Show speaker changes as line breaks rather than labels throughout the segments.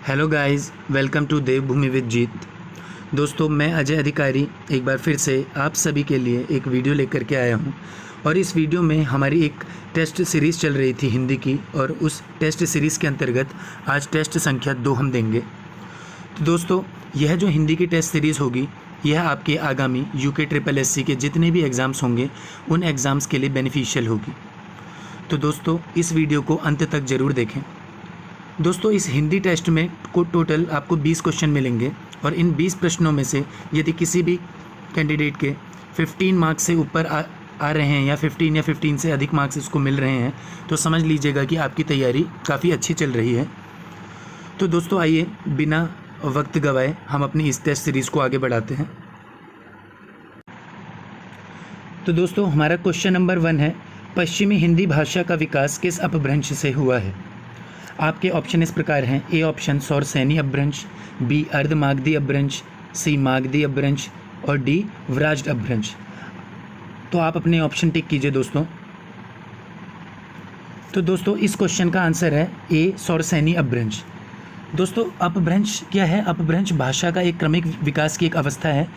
Hello guys, welcome to Devbhoomi with Jeet. दोस्तों, मैं अजय अधिकारी एक बार फिर से आप सभी के लिए एक वीडियो लेकर के आया हूं और इस वीडियो में हमारी एक टेस्ट सीरीज़ चल रही थी हिंदी की, और उस टेस्ट सीरीज़ के अंतर्गत आज टेस्ट संख्या 2 हम देंगे। तो दोस्तों, यह जो हिंदी की टेस्ट सीरीज़ होगी यह आपके आगामी यूके SSSC के जितने भी एग्ज़ाम्स होंगे उन एग्ज़ाम्स के लिए बेनिफिशियल होगी। तो दोस्तों, इस वीडियो को अंत तक ज़रूर देखें। दोस्तों, इस हिंदी टेस्ट में टोटल आपको 20 क्वेश्चन मिलेंगे और इन 20 प्रश्नों में से यदि किसी भी कैंडिडेट के 15 मार्क्स से ऊपर आ रहे हैं या 15 से अधिक मार्क्स इसको मिल रहे हैं तो समझ लीजिएगा कि आपकी तैयारी काफ़ी अच्छी चल रही है। तो दोस्तों, आइए बिना वक्त गवाए हम अपनी इस टेस्ट सीरीज़ को आगे बढ़ाते हैं। तो दोस्तों, हमारा क्वेश्चन नंबर 1 है, पश्चिमी हिंदी भाषा का विकास किस अपभ्रंश से हुआ है। आपके ऑप्शन इस प्रकार हैं। ए ऑप्शन सौरसैनी अपभ्रंश, बी अर्धमागधी अपभ्रंश, सी मागधी अपभ्रंश और डी व्राज्ड अपभ्रंश। तो आप अपने ऑप्शन टिक कीजिए दोस्तों। तो दोस्तों, इस क्वेश्चन का आंसर है ए सौरसैनी अपभ्रंश। दोस्तों, अपभ्रंश क्या है? अपभ्रंश भाषा का एक क्रमिक विकास की एक अवस्था है।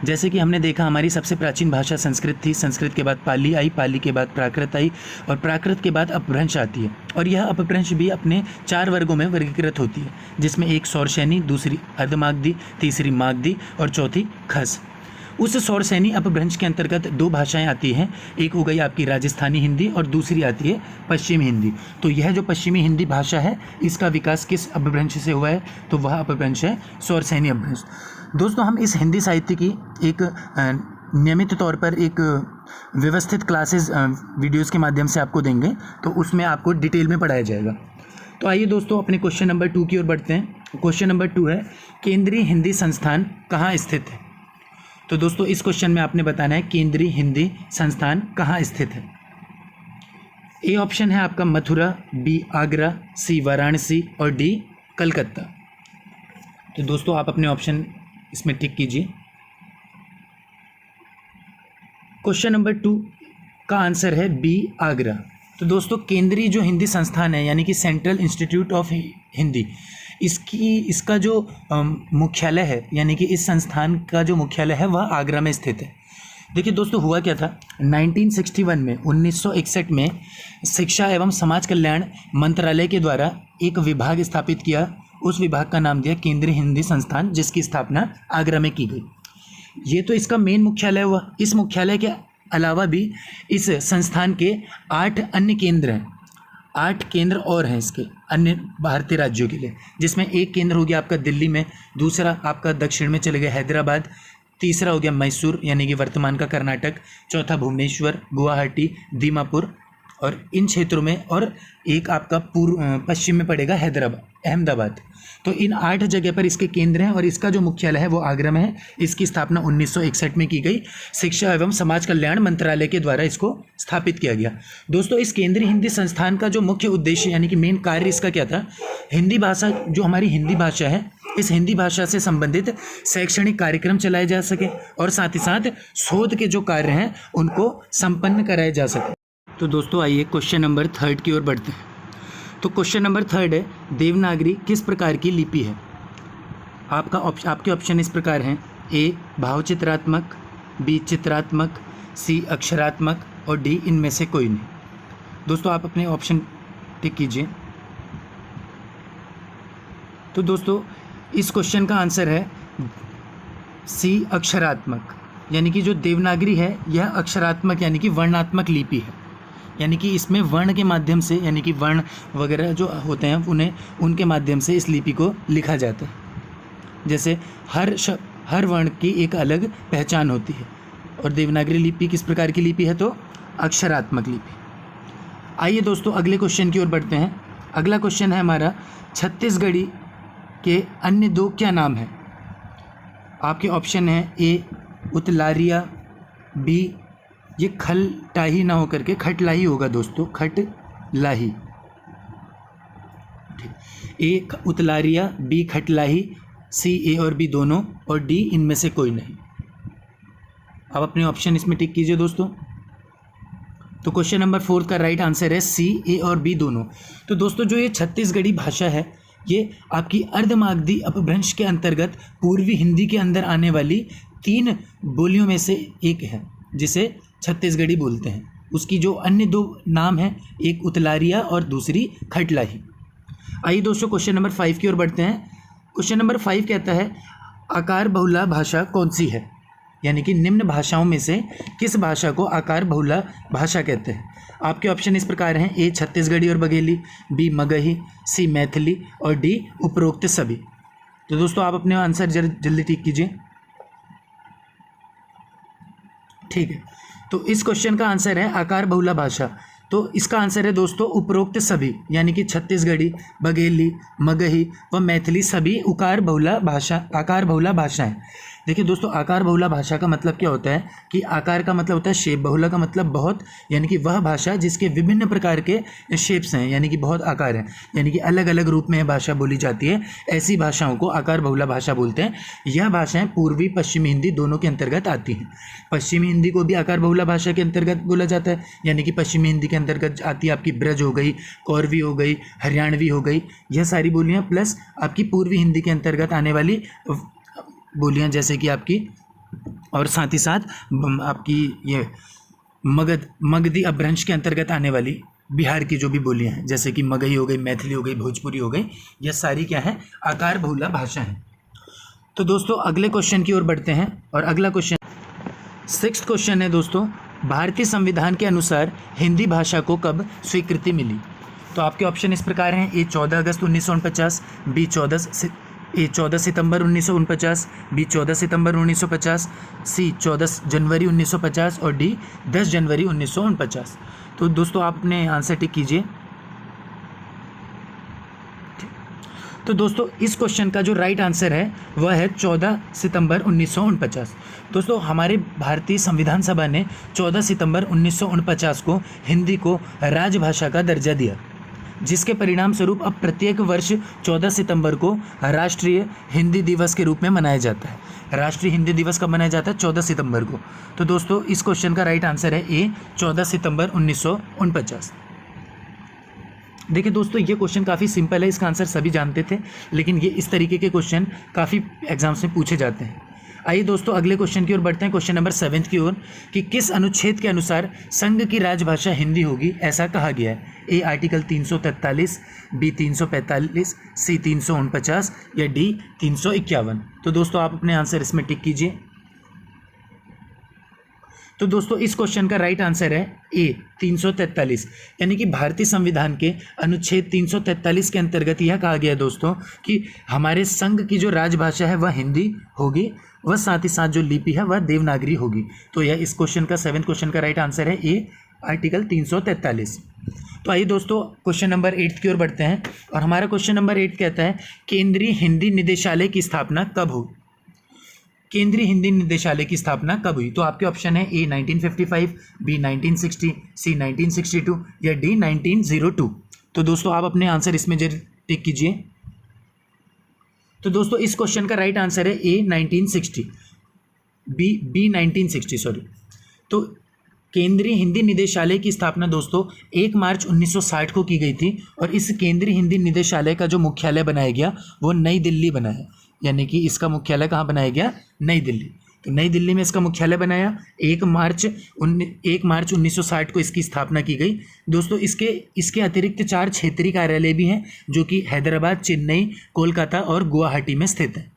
जैसे कि हमने देखा, हमारी सबसे प्राचीन भाषा संस्कृत थी, संस्कृत के बाद पाली आई, पाली के बाद प्राकृत आई और प्राकृत के बाद अपभ्रंश आती है। और यह अपभ्रंश भी अपने 4 वर्गों में वर्गीकृत होती है, जिसमें एक सौरसैनी, दूसरी अर्धमागधी, तीसरी मागधी और चौथी खस। उस सौरसैनी अपभ्रंश के अंतर्गत 2 भाषाएं आती हैं, एक हो गई आपकी राजस्थानी हिंदी और दूसरी आती है पश्चिमी हिंदी। तो यह जो पश्चिमी हिंदी भाषा है इसका विकास किस अपभ्रंश से हुआ है? तो वह अपभ्रंश है सौरसैनी अपभ्रंश। दोस्तों, हम इस हिंदी साहित्य की एक नियमित तौर पर एक व्यवस्थित क्लासेस वीडियोस के माध्यम से आपको देंगे, तो उसमें आपको डिटेल में पढ़ाया जाएगा। तो आइए दोस्तों, अपने क्वेश्चन नंबर 2 की ओर बढ़ते हैं। क्वेश्चन नंबर 2 है, केंद्रीय हिंदी संस्थान कहाँ स्थित है? तो दोस्तों, इस क्वेश्चन में आपने बताना है केंद्रीय हिंदी संस्थान कहाँ स्थित है। ए ऑप्शन है आपका मथुरा, बी आगरा, सी वाराणसी और डी कलकत्ता। तो दोस्तों, आप अपने ऑप्शन इसमें टिक कीजिए। क्वेश्चन नंबर 2 का आंसर है बी आगरा। तो दोस्तों, केंद्रीय जो हिंदी संस्थान है यानी कि सेंट्रल इंस्टीट्यूट ऑफ हिंदी, इसका जो मुख्यालय है यानी कि इस संस्थान का जो मुख्यालय है वह आगरा में स्थित है। देखिए दोस्तों, हुआ क्या था 1961 में शिक्षा एवं समाज कल्याण मंत्रालय के द्वारा एक विभाग स्थापित किया। उस विभाग का नाम दिया केंद्रीय हिंदी संस्थान, जिसकी स्थापना आगरा में की गई। ये तो इसका मेन मुख्यालय हुआ। इस मुख्यालय के अलावा भी इस संस्थान के 8 अन्य केंद्र हैं। 8 केंद्र और हैं इसके अन्य भारतीय राज्यों के लिए, जिसमें एक केंद्र हो गया आपका दिल्ली में, दूसरा आपका दक्षिण में चले गया हैदराबाद, तीसरा हो गया मैसूर यानी कि वर्तमान का कर्नाटक, चौथा भुवनेश्वर, गुवाहाटी, दीमापुर और इन क्षेत्रों में, और एक आपका पश्चिम में पड़ेगा अहमदाबाद। तो इन 8 जगह पर इसके केंद्र हैं और इसका जो मुख्यालय है वो आगरा में है। इसकी स्थापना 1961 में की गई। शिक्षा एवं समाज कल्याण मंत्रालय के द्वारा इसको स्थापित किया गया। दोस्तों, इस केंद्रीय हिंदी संस्थान का जो मुख्य उद्देश्य यानी कि मेन कार्य इसका क्या था? हिंदी भाषा, जो हमारी हिंदी भाषा है, इस हिंदी भाषा से संबंधित शैक्षणिक कार्यक्रम चलाए जा सके और साथ ही साथ शोध के जो कार्य हैं उनको संपन्न कराए जा सके। तो दोस्तों, आइए क्वेश्चन नंबर 3 की ओर बढ़ते हैं। तो क्वेश्चन नंबर 3 है, देवनागरी किस प्रकार की लिपि है? आपके ऑप्शन इस प्रकार हैं। ए भावचित्रात्मक, बी चित्रात्मक, सी अक्षरात्मक और डी इनमें से कोई नहीं। दोस्तों, आप अपने ऑप्शन टिक कीजिए। तो दोस्तों, इस क्वेश्चन का आंसर है सी अक्षरात्मक, यानी कि जो देवनागरी है यह अक्षरात्मक यानी कि वर्णात्मक लिपि है। यानी कि इसमें वर्ण के माध्यम से, यानी कि वर्ण वगैरह जो होते हैं उनके माध्यम से इस लिपि को लिखा जाता है। जैसे हर वर्ण की एक अलग पहचान होती है। और देवनागरी लिपि किस प्रकार की लिपि है? तो अक्षरात्मक लिपि। आइए दोस्तों, अगले क्वेश्चन की ओर बढ़ते हैं। अगला क्वेश्चन है हमारा, छत्तीसगढ़ी के अन्य 2 क्या नाम हैं? आपके ऑप्शन है ए उतलारिया, बी, ये खलटाही ना होकर के खटलाही होगा दोस्तों, खटलाही। ए उतलारिया, बी खटलाही, सी ए और बी दोनों और डी इनमें से कोई नहीं। अब अपने ऑप्शन इसमें टिक कीजिए दोस्तों। तो क्वेश्चन नंबर 4 का राइट आंसर है सी ए और बी दोनों। तो दोस्तों, जो ये छत्तीसगढ़ी भाषा है ये आपकी अर्धमागधी अपभ्रंश के अंतर्गत पूर्वी हिंदी के अंदर आने वाली 3 बोलियों में से एक है जिसे छत्तीसगढ़ी बोलते हैं। उसकी जो अन्य 2 नाम हैं, एक उतलारिया और दूसरी खटलाही। आइए दोस्तों क्वेश्चन नंबर 5 की ओर बढ़ते हैं। क्वेश्चन नंबर 5 कहता है आकार बहुला भाषा कौन सी है, यानी कि निम्न भाषाओं में से किस भाषा को आकार बहुला भाषा कहते हैं। आपके ऑप्शन इस प्रकार हैं, ए छत्तीसगढ़ी और बघेली, बी मगही, सी मैथिली और डी उपरोक्त सभी। तो दोस्तों आप अपने आंसर जल्दी टिक कीजिए। ठीक है, तो इस क्वेश्चन का आंसर है आकार बहुला भाषा। तो इसका आंसर है दोस्तों उपरोक्त सभी, यानी कि छत्तीसगढ़ी, बघेली, मगही व मैथिली सभी आकार बहुला भाषा है। देखिए दोस्तों, आकार बहुला भाषा का मतलब क्या होता है कि आकार का मतलब होता है शेप, बहुला का मतलब बहुत, यानी कि वह भाषा जिसके विभिन्न प्रकार के शेप्स हैं, यानी कि बहुत आकार हैं, यानी कि अलग अलग रूप में भाषा बोली जाती है, ऐसी भाषाओं को आकार बहुला भाषा बोलते हैं। यह भाषाएं पूर्वी पश्चिमी हिंदी दोनों के अंतर्गत आती हैं। पश्चिमी हिंदी को भी आकार बहुला भाषा के अंतर्गत बोला जाता है, यानी कि पश्चिमी हिंदी के अंतर्गत आती है आपकी ब्रज हो गई, कौरवी हो गई, हरियाणवी हो गई, यह सारी बोलियाँ, प्लस आपकी पूर्वी हिंदी के अंतर्गत आने वाली बोलियाँ जैसे कि आपकी, और साथ ही साथ आपकी ये मगधी अपभ्रंश के अंतर्गत आने वाली बिहार की जो भी बोलियाँ हैं, जैसे कि मगही हो गई, मैथिली हो गई, भोजपुरी हो गई, यह सारी क्या है आकार बहुला भाषा है। तो दोस्तों अगले क्वेश्चन की ओर बढ़ते हैं, और अगला क्वेश्चन 6th क्वेश्चन है दोस्तों, भारतीय संविधान के अनुसार हिंदी भाषा को कब स्वीकृति मिली। तो आपके ऑप्शन इस प्रकार हैं, ए 14 अगस्त 1949, बी 14 सितंबर 1949, बी 14 सितंबर 1950, सी 14 जनवरी 1950 और डी 10 जनवरी 1949। तो दोस्तों आप अपने आंसर टिक कीजिए। तो दोस्तों इस क्वेश्चन का जो राइट आंसर है वह है 14 सितंबर 1949। दोस्तों हमारे भारतीय संविधान सभा ने 14 सितंबर 1949 को हिंदी को राजभाषा का दर्जा दिया, जिसके परिणाम स्वरूप अब प्रत्येक वर्ष 14 सितंबर को राष्ट्रीय हिंदी दिवस के रूप में मनाया जाता है। राष्ट्रीय हिंदी दिवस कब मनाया जाता है? 14 सितंबर को। तो दोस्तों इस क्वेश्चन का राइट आंसर है ए 14 सितंबर 1949। देखिए दोस्तों ये क्वेश्चन काफ़ी सिंपल है, इसका आंसर सभी जानते थे, लेकिन ये इस तरीके के क्वेश्चन काफ़ी एग्जाम्स में पूछे जाते हैं। आइए दोस्तों अगले क्वेश्चन की ओर बढ़ते हैं, क्वेश्चन नंबर 7 की ओर, कि किस अनुच्छेद के अनुसार संघ की राजभाषा हिंदी होगी ऐसा कहा गया है। ए आर्टिकल 343, बी 345, सी 349 या डी 351। तो दोस्तों आप अपने आंसर इसमें टिक कीजिए। तो दोस्तों इस क्वेश्चन का राइट आंसर है ए 343, यानी कि भारतीय संविधान के अनुच्छेद 343 के अंतर्गत यह कहा गया है दोस्तों कि हमारे संघ की जो राजभाषा है वह हिंदी होगी, वह साथ ही साथ जो लिपि है वह देवनागरी होगी। तो यह इस क्वेश्चन का 7th क्वेश्चन का राइट आंसर है ए आर्टिकल 343। तो आइए दोस्तों क्वेश्चन नंबर 8 की ओर बढ़ते हैं, और हमारा क्वेश्चन नंबर 8 कहता है केंद्रीय हिंदी निदेशालय की स्थापना कब हुई। केंद्रीय हिंदी निदेशालय की स्थापना कब हुई? तो आपके ऑप्शन है ए 1955, बी 1960, सी 1962 या डी 1902। तो दोस्तों आप अपने आंसर इसमें जरूर टिक कीजिए। तो दोस्तों इस क्वेश्चन का राइट आंसर है ए 1960, बी 1960 सॉरी। तो केंद्रीय हिंदी निदेशालय की स्थापना दोस्तों 1 मार्च 1960 को की गई थी, और इस केंद्रीय हिंदी निदेशालय का जो मुख्यालय बनाया गया वो नई दिल्ली बना है, यानी कि इसका मुख्यालय कहाँ बनाया गया? नई दिल्ली। तो नई दिल्ली में इसका मुख्यालय बनाया। 1 मार्च 1960 को इसकी स्थापना की गई। दोस्तों इसके अतिरिक्त 4 क्षेत्रीय कार्यालय भी हैं जो कि हैदराबाद, चेन्नई, कोलकाता और गुवाहाटी में स्थित है।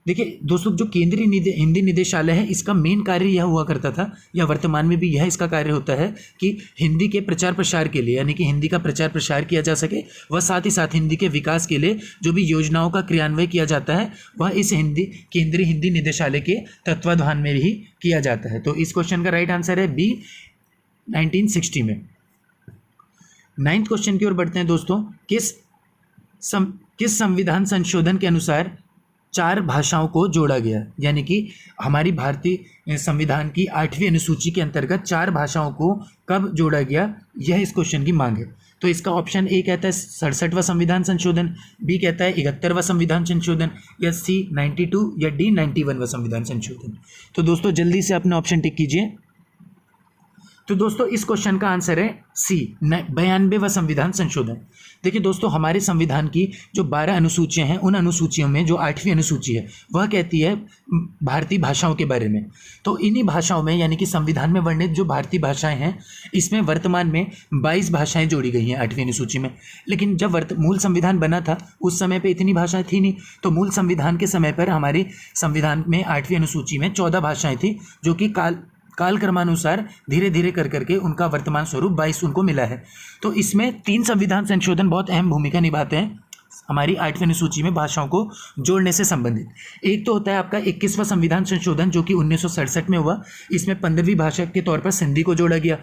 देखिए दोस्तों जो केंद्रीय हिंदी निदेशालय है इसका मेन कार्य यह हुआ करता था, या वर्तमान में भी यह इसका कार्य होता है कि हिंदी के प्रचार प्रसार के लिए, यानी कि हिंदी का प्रचार प्रसार किया जा सके, वह साथ ही साथ हिंदी के विकास के लिए जो भी योजनाओं का क्रियान्वयन किया जाता है वह इस केंद्रीय हिंदी निदेशालय के तत्वाधान में ही किया जाता है। तो इस क्वेश्चन का राइट आंसर है बी 1960 में। 9th क्वेश्चन की ओर बढ़ते हैं दोस्तों, किस संविधान संशोधन के अनुसार 4 भाषाओं को जोड़ा गया, यानी कि हमारी भारतीय संविधान की 8वीं अनुसूची के अंतर्गत 4 भाषाओं को कब जोड़ा गया, यह इस क्वेश्चन की मांग है। तो इसका ऑप्शन ए कहता है 67वां संविधान संशोधन, बी कहता है 71वां संविधान संशोधन, या सी 92 या डी 91वां संविधान संशोधन। तो दोस्तों जल्दी से अपना ऑप्शन टिक कीजिए। तो दोस्तों इस क्वेश्चन का आंसर है सी, 92वां संविधान संशोधन। देखिए दोस्तों, हमारे संविधान की जो 12 अनुसूचियां हैं, उन अनुसूचियों में जो 8वीं अनुसूची है वह कहती है भारतीय भाषाओं के बारे में। तो इन्हीं भाषाओं में, यानी कि संविधान में वर्णित जो भारतीय भाषाएं हैं, इसमें वर्तमान में 22 भाषाएं जोड़ी गई हैं 8वीं अनुसूची में। लेकिन जब मूल संविधान बना था उस समय पे इतनी भाषाएं थी नहीं। तो मूल संविधान के समय पर हमारी संविधान में 8वीं अनुसूची में 14 भाषाएं थी, जो कि कालक्रमानुसार धीरे धीरे कर करके उनका वर्तमान स्वरूप 22 उनको मिला है। तो इसमें 3 संविधान संशोधन बहुत अहम भूमिका निभाते हैं हमारी 8वीं अनुसूची में भाषाओं को जोड़ने से संबंधित। एक तो होता है आपका 21वां संविधान संशोधन, जो कि 1967 में हुआ। इसमें 15वीं भाषा के तौर पर सिंधी को जोड़ा गया।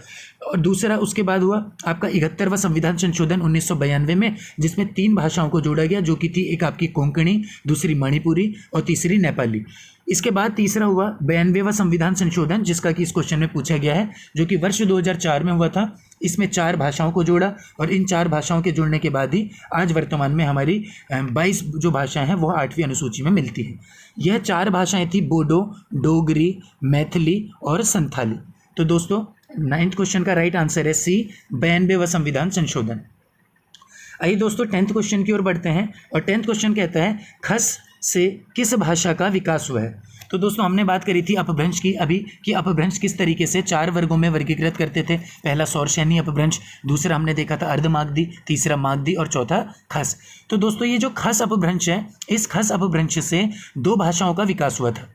और दूसरा उसके बाद हुआ आपका 71वां संविधान संशोधन 1992 में, जिसमें 3 भाषाओं को जोड़ा गया, जो कि थी एक आपकी कोंकणी, दूसरी मणिपुरी और तीसरी नेपाली। इसके बाद तीसरा हुआ 92वां संविधान संशोधन, जिसका कि इस क्वेश्चन में पूछा गया है, जो कि वर्ष 2004 में हुआ था। इसमें 4 भाषाओं को जोड़ा और इन 4 भाषाओं के जुड़ने के बाद ही आज वर्तमान में हमारी 22 जो भाषाएं हैं वह 8वीं अनुसूची में मिलती हैं। यह 4 भाषाएं थी बोडो, डोगरी, मैथिली और संथाली। तो दोस्तों 9th क्वेश्चन का राइट आंसर है सी, 92वां संविधान संशोधन। आइए दोस्तों 10th क्वेश्चन की ओर बढ़ते हैं। और 10th क्वेश्चन कहता है खस से किस भाषा का विकास हुआ है। तो दोस्तों हमने बात करी थी अपभ्रंश की अभी, कि अपभ्रंश किस तरीके से 4 वर्गों में वर्गीकृत करते थे। पहला सौरशैनी अपभ्रंश, दूसरा हमने देखा था अर्धमागधी, तीसरा मागधी और चौथा खस। तो दोस्तों ये जो खस अपभ्रंश है, इस खस अपभ्रंश से 2 भाषाओं का विकास हुआ था।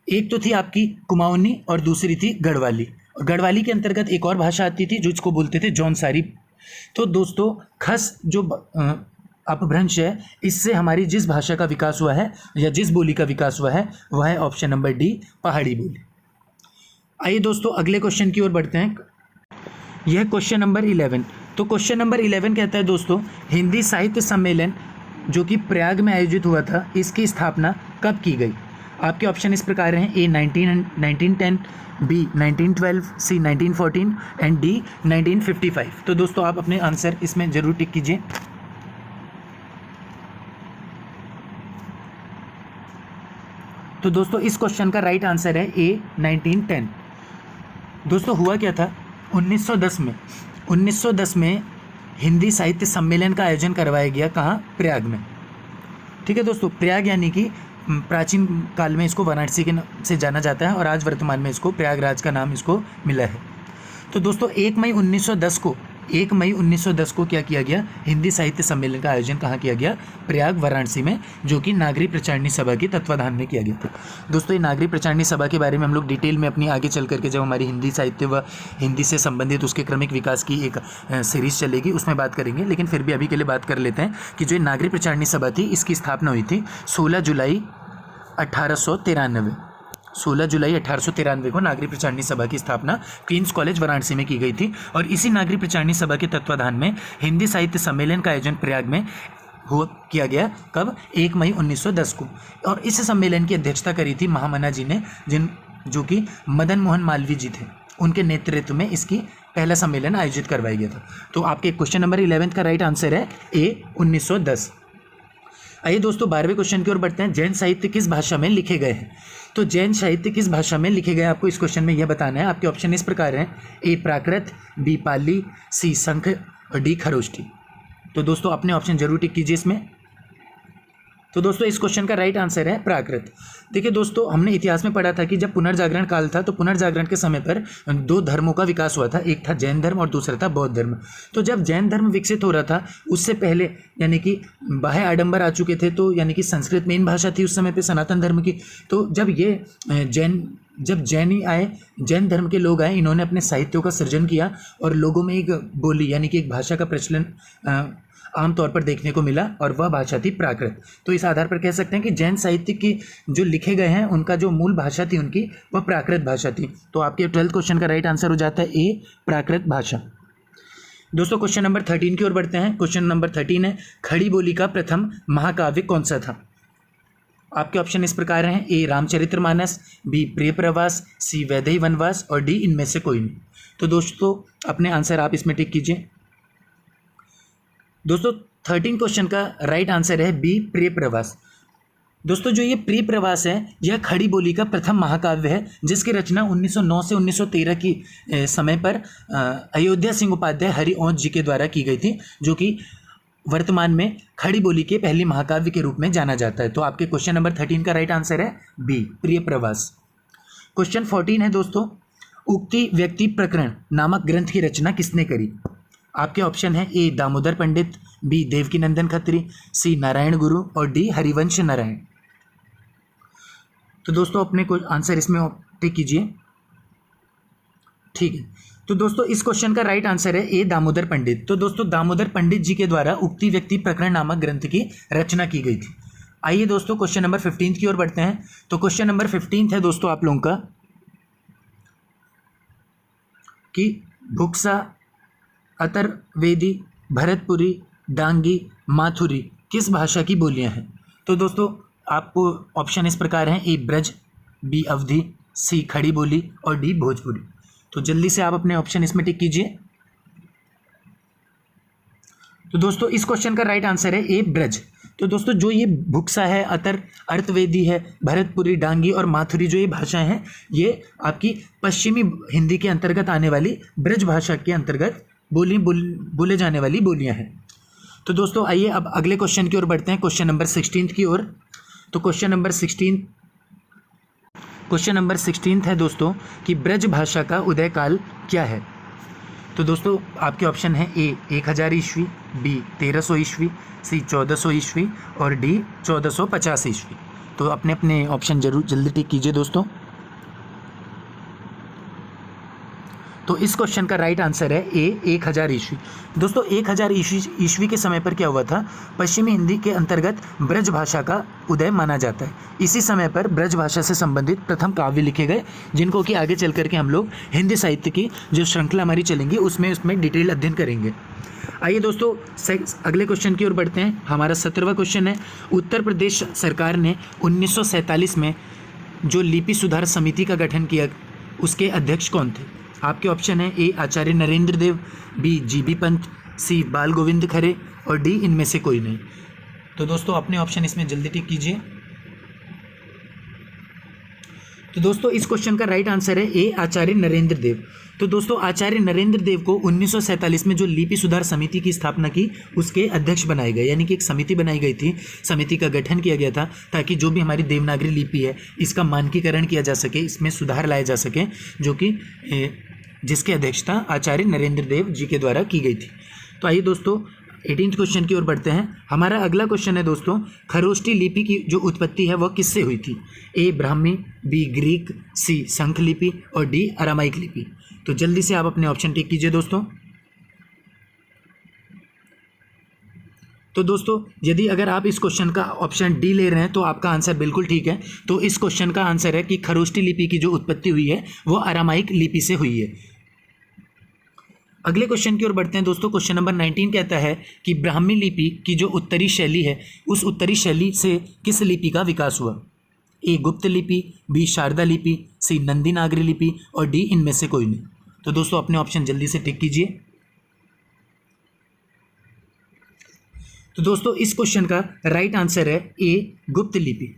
एक तो थी आपकी कुमाऊनी और दूसरी थी गढ़वाली। और गढ़वाली के अंतर्गत एक और भाषा आती थी जो इसको बोलते थे जौनसारी। तो दोस्तों खस जो अपभ्रंश है, इससे हमारी जिस भाषा का विकास हुआ है या जिस बोली का विकास हुआ है वह है ऑप्शन नंबर डी, पहाड़ी बोली। आइए दोस्तों अगले क्वेश्चन की ओर बढ़ते हैं। यह क्वेश्चन नंबर 11। तो क्वेश्चन नंबर 11 कहता है दोस्तों, हिंदी साहित्य सम्मेलन जो कि प्रयाग में आयोजित हुआ था, इसकी स्थापना कब की गई। आपके ऑप्शन इस प्रकार हैं, ए 1910, बी 1912, सी 1914 एंड डी 1955। तो दोस्तों आप अपने आंसर इसमें जरूर टिक कीजिए। तो दोस्तों इस क्वेश्चन का राइट आंसर है ए 1910। दोस्तों हुआ क्या था 1910 में हिंदी साहित्य सम्मेलन का आयोजन करवाया गया। कहाँ? प्रयाग में। ठीक है दोस्तों, प्रयाग यानी कि प्राचीन काल में इसको वाराणसी के से जाना जाता है और आज वर्तमान में इसको प्रयागराज का नाम इसको मिला है। तो दोस्तों 1 मई 1910 को क्या किया गया, हिंदी साहित्य सम्मेलन का आयोजन कहाँ किया गया, प्रयाग वाराणसी में, जो कि नागरी प्रचारणी सभा के तत्वाधान में किया गया था। दोस्तों ये नागरी प्रचारणी सभा के बारे में हम लोग डिटेल में अपनी आगे चल करके जब हमारी हिंदी साहित्य व हिंदी से संबंधित उसके क्रमिक विकास की एक सीरीज चलेगी उसमें बात करेंगे। लेकिन फिर भी अभी के लिए बात कर लेते हैं कि जो नागरी प्रचारणी सभा थी इसकी स्थापना हुई थी 16 जुलाई 1893 को नागरी प्रचारणी सभा की स्थापना क्वींस कॉलेज वाराणसी में की गई थी। और इसी नागरी प्रचारणी सभा के तत्वाधान में हिंदी साहित्य सम्मेलन का आयोजन प्रयाग में किया गया। कब? 1 मई 1910 को। और इस सम्मेलन की अध्यक्षता करी थी महामना जी ने, जो कि मदन मोहन मालवीय जी थे, उनके नेतृत्व में इसकी पहला सम्मेलन आयोजित करवाया गया था। तो आपके क्वेश्चन नंबर 11 का राइट आंसर है ए 1910। आइए दोस्तों 12वें क्वेश्चन की ओर बढ़ते हैं। जैन साहित्य किस भाषा में लिखे गए हैं। तो जैन साहित्य किस भाषा में लिखे गए आपको इस क्वेश्चन में यह बताना है। आपके ऑप्शन इस प्रकार हैं, ए प्राकृत, बी पाली, सी संख और डी खरोष्ठी। तो दोस्तों अपने ऑप्शन जरूर टिक कीजिए इसमें। तो दोस्तों इस क्वेश्चन का राइट आंसर है प्राकृत। देखिए दोस्तों हमने इतिहास में पढ़ा था कि जब पुनर्जागरण काल था तो पुनर्जागरण के समय पर 2 धर्मों का विकास हुआ था, एक था जैन धर्म और दूसरा था बौद्ध धर्म। तो जब जैन धर्म विकसित हो रहा था उससे पहले यानी कि बाह्य आडंबर आ चुके थे, तो यानी कि संस्कृत मेन भाषा थी उस समय पे सनातन धर्म की। तो जब जैनी आए, जैन धर्म के लोग आए, इन्होंने अपने साहित्यों का सृजन किया और लोगों में एक बोली यानी कि एक भाषा का प्रचलन आमतौर पर देखने को मिला और वह भाषा थी प्राकृत। तो इस आधार पर कह सकते हैं कि जैन साहित्य की जो लिखे गए हैं उनका जो मूल भाषा थी उनकी वह प्राकृत भाषा थी। तो आपके 12th क्वेश्चन का राइट आंसर हो जाता है ए प्राकृत भाषा। दोस्तों क्वेश्चन नंबर 13 की ओर बढ़ते हैं। क्वेश्चन नंबर 13 है, खड़ी बोली का प्रथम महाकाव्य कौन सा था। आपके ऑप्शन इस प्रकार हैं, ए रामचरितमानस, बी प्रिय प्रवास, सी वैदेही वनवास और डी इनमें से कोई नहीं। तो दोस्तों अपने आंसर आप इसमें टिक कीजिए। दोस्तों 13 क्वेश्चन का राइट आंसर है बी प्रिय प्रवास। दोस्तों जो ये प्रिय प्रवास है यह खड़ी बोली का प्रथम महाकाव्य है जिसकी रचना 1909 से 1913 की समय पर अयोध्या सिंह उपाध्याय हरिवंश जी के द्वारा की गई थी, जो कि वर्तमान में खड़ी बोली के पहली महाकाव्य के रूप में जाना जाता है। तो आपके क्वेश्चन नंबर 13 का राइट आंसर है बी, प्रिय प्रवास। क्वेश्चन 14 है दोस्तों, उक्ति व्यक्ति प्रकरण नामक ग्रंथ की रचना किसने करी? आपके ऑप्शन है ए दामोदर पंडित, बी देवकीनंदन खत्री, सी नारायण गुरु और डी हरिवंश नारायण। तो दोस्तों अपने को आंसर इसमें टिक कीजिए। ठीक है, तो दोस्तों इस क्वेश्चन का राइट आंसर है ए दामोदर पंडित। तो दोस्तों दामोदर पंडित जी के द्वारा उक्ति व्यक्ति प्रकरण नामक ग्रंथ की रचना की गई थी। आइए दोस्तों क्वेश्चन नंबर 15 की ओर बढ़ते हैं। तो क्वेश्चन नंबर 15 है दोस्तों आप लोगों का कि भुक्सा, अतर्वेदी, भरतपुरी, डांगी, माथुरी किस भाषा की बोलियां हैं? तो दोस्तों आपको ऑप्शन इस प्रकार हैं, ए ब्रज, बी अवधी, सी खड़ी बोली और डी भोजपुरी। तो जल्दी से आप अपने ऑप्शन इसमें टिक कीजिए। तो दोस्तों इस क्वेश्चन का राइट आंसर है ए ब्रज। तो दोस्तों जो ये भुक्सा है, अर्थवेदी है, भरतपुरी, डांगी और माथुरी जो ये भाषाएं हैं ये आपकी पश्चिमी हिंदी के अंतर्गत आने वाली ब्रज भाषा के अंतर्गत बोले जाने वाली बोलियां हैं। तो दोस्तों आइए अब अगले क्वेश्चन की ओर बढ़ते हैं, क्वेश्चन नंबर 16 की ओर। तो क्वेश्चन नंबर 16 है दोस्तों कि ब्रज भाषा का उदय काल क्या है? तो दोस्तों आपके ऑप्शन है ए 1000 ईस्वी, बी 1300 ईस्वी, सी 1400 ईस्वी और डी 1450 ईस्वी। तो अपने अपने ऑप्शन जरूर जल्दी टिक कीजिए दोस्तों। तो इस क्वेश्चन का राइट आंसर है ए 1000 ईस्वी। दोस्तों 1000 ईस्वी के समय पर क्या हुआ था? पश्चिमी हिंदी के अंतर्गत ब्रज भाषा का उदय माना जाता है। इसी समय पर ब्रज भाषा से संबंधित प्रथम काव्य लिखे गए, जिनको कि आगे चल करके हम लोग हिंदी साहित्य की जो श्रृंखला हमारी चलेंगी उसमें डिटेल अध्ययन करेंगे। आइए दोस्तों अगले क्वेश्चन की ओर बढ़ते हैं। हमारा 17वां क्वेश्चन है, उत्तर प्रदेश सरकार ने 1947 में जो लिपि सुधार समिति का गठन किया उसके अध्यक्ष कौन थे? आपके ऑप्शन है ए आचार्य नरेंद्र देव, बी जीबी पंत, सी बाल गोविंद खरे और डी इनमें से कोई नहीं। तो दोस्तों अपने ऑप्शन इसमें जल्दी टिक कीजिए। तो दोस्तों इस क्वेश्चन का राइट आंसर है ए आचार्य नरेंद्र देव। तो दोस्तों आचार्य नरेंद्र देव को 1947 में जो लिपि सुधार समिति की स्थापना की उसके अध्यक्ष बनाए गए, यानी कि एक समिति बनाई गई थी, समिति का गठन किया गया था ताकि जो भी हमारी देवनागरी लिपि है इसका मानकीकरण किया जा सके, इसमें सुधार लाया जा सके, जो कि जिसकी अध्यक्षता आचार्य नरेंद्र देव जी के द्वारा की गई थी। तो आइए दोस्तों 18th क्वेश्चन की ओर बढ़ते हैं। हमारा अगला क्वेश्चन है दोस्तों, खरोष्टी लिपि की जो उत्पत्ति है वह किससे हुई थी? ए ब्राह्मी, बी ग्रीक, सी संख लिपि और डी अरामाइक लिपि। तो जल्दी से आप अपने ऑप्शन टिक कीजिए दोस्तों। तो दोस्तों यदि अगर आप इस क्वेश्चन का ऑप्शन डी ले रहे हैं तो आपका आंसर बिल्कुल ठीक है। तो इस क्वेश्चन का आंसर है कि खरोष्टी लिपि की जो उत्पत्ति हुई है वो अरामाइक लिपि से हुई है। अगले क्वेश्चन की ओर बढ़ते हैं दोस्तों। क्वेश्चन नंबर 19 कहता है कि ब्राह्मी लिपि की जो उत्तरी शैली है उस उत्तरी शैली से किस लिपि का विकास हुआ? ए गुप्त लिपि, बी शारदा लिपि, सी नंदी नागरी लिपि और डी इनमें से कोई नहीं। तो दोस्तों अपने ऑप्शन जल्दी से टिक कीजिए। तो दोस्तों इस क्वेश्चन का राइट आंसर है ए गुप्त लिपि।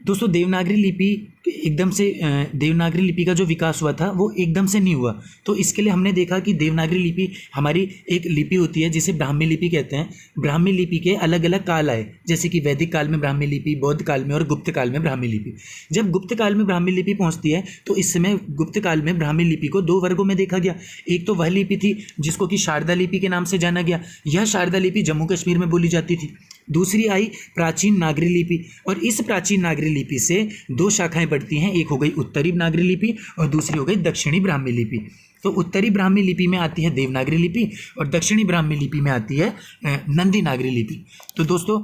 दोस्तों देवनागरी लिपि का जो विकास हुआ था वो एकदम से नहीं हुआ। तो इसके लिए हमने देखा कि देवनागरी लिपि हमारी एक लिपि होती है जिसे ब्राह्मी लिपि कहते हैं। ब्राह्मी लिपि के अलग अलग काल आए, जैसे कि वैदिक काल में ब्राह्मी लिपि, बौद्ध काल में और गुप्त काल में ब्राह्मी लिपि। जब गुप्त काल में ब्राह्मी लिपि पहुंचती है तो इस समय गुप्त काल में ब्राह्मी लिपि को दो वर्गों में देखा गया। एक तो वह लिपि थी जिसको कि शारदा लिपि के नाम से जाना गया, यह शारदा लिपि जम्मू कश्मीर में बोली जाती थी। दूसरी आई प्राचीन नागरी लिपि, और इस प्राचीन नागरी लिपि से दो शाखाएं बढ़ती हैं, एक हो गई उत्तरी नागरी लिपि और दूसरी हो गई दक्षिणी ब्राह्मी लिपि। तो उत्तरी ब्राह्मी लिपि में आती है देवनागरी लिपि और दक्षिणी ब्राह्मी लिपि में आती है नंदी नागरी लिपि। तो दोस्तों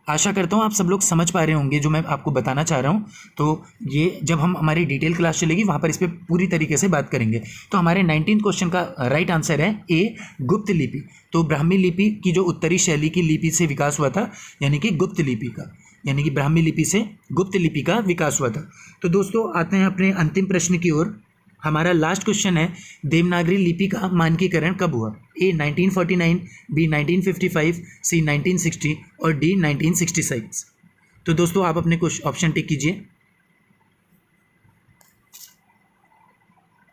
आशा करता हूँ आप सब लोग समझ पा रहे होंगे जो मैं आपको बताना चाह रहा हूँ। तो ये जब हम हमारी डिटेल क्लास चलेगी वहाँ पर इस पर पूरी तरीके से बात करेंगे। तो हमारे 19th क्वेश्चन का राइट आंसर है ए गुप्त लिपि। तो ब्राह्मी लिपि की जो उत्तरी शैली की लिपि से विकास हुआ था, यानी कि गुप्त लिपि का, यानी कि ब्राह्मी लिपि से गुप्त लिपि का विकास हुआ था। तो दोस्तों आते हैं अपने अंतिम प्रश्न की ओर। हमारा लास्ट क्वेश्चन है, देवनागरी लिपि का मानकीकरण कब हुआ? ए 1949, बी 1955, सी 1960 और डी 1966। तो दोस्तों आप अपने कुछ ऑप्शन टिक कीजिए।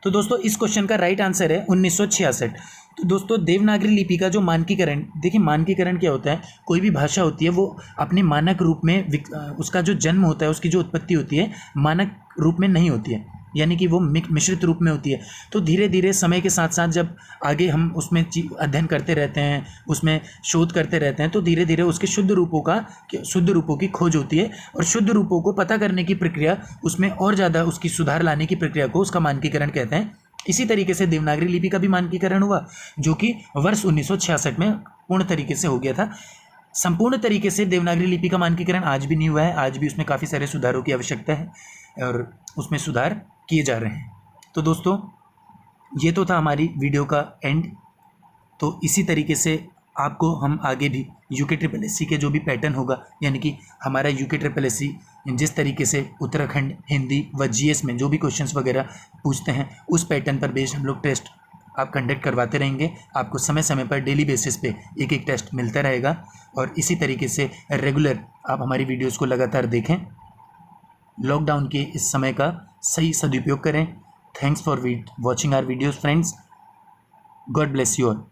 तो दोस्तों इस क्वेश्चन का राइट आंसर है 1966। तो दोस्तों देवनागरी लिपि का जो मानकीकरण, देखिए मानकीकरण क्या होता है, कोई भी भाषा होती है वो अपने मानक रूप में उसका जो जन्म होता है, उसकी जो उत्पत्ति होती है मानक रूप में नहीं होती है, यानी कि वो मिश्रित रूप में होती है। तो धीरे धीरे समय के साथ साथ जब आगे हम उसमें अध्ययन करते रहते हैं, उसमें शोध करते रहते हैं, तो धीरे धीरे उसके शुद्ध रूपों की खोज होती है, और शुद्ध रूपों को पता करने की प्रक्रिया, उसमें और ज़्यादा उसकी सुधार लाने की प्रक्रिया को उसका मानकीकरण कहते हैं। इसी तरीके से देवनागरी लिपि का भी मानकीकरण हुआ, जो कि वर्ष 1966 में पूर्ण तरीके से हो गया था। संपूर्ण तरीके से देवनागरी लिपि का मानकीकरण आज भी नहीं हुआ है, आज भी उसमें काफ़ी सारे सुधारों की आवश्यकता है और उसमें सुधार किए जा रहे हैं। तो दोस्तों ये तो था हमारी वीडियो का एंड। तो इसी तरीके से आपको हम आगे भी UKSSC के जो भी पैटर्न होगा, यानी कि हमारा UKSSC जिस तरीके से उत्तराखंड हिंदी व GS में जो भी क्वेश्चंस वगैरह पूछते हैं, उस पैटर्न पर बेस्ड हम लोग टेस्ट आप कंडक्ट करवाते रहेंगे। आपको समय समय पर डेली बेसिस पे एक एक टेस्ट मिलता रहेगा, और इसी तरीके से रेगुलर आप हमारी वीडियोज़ को लगातार देखें। लॉकडाउन के इस समय का सही सदुपयोग करें। Thanks for watching our videos friends. God bless you all.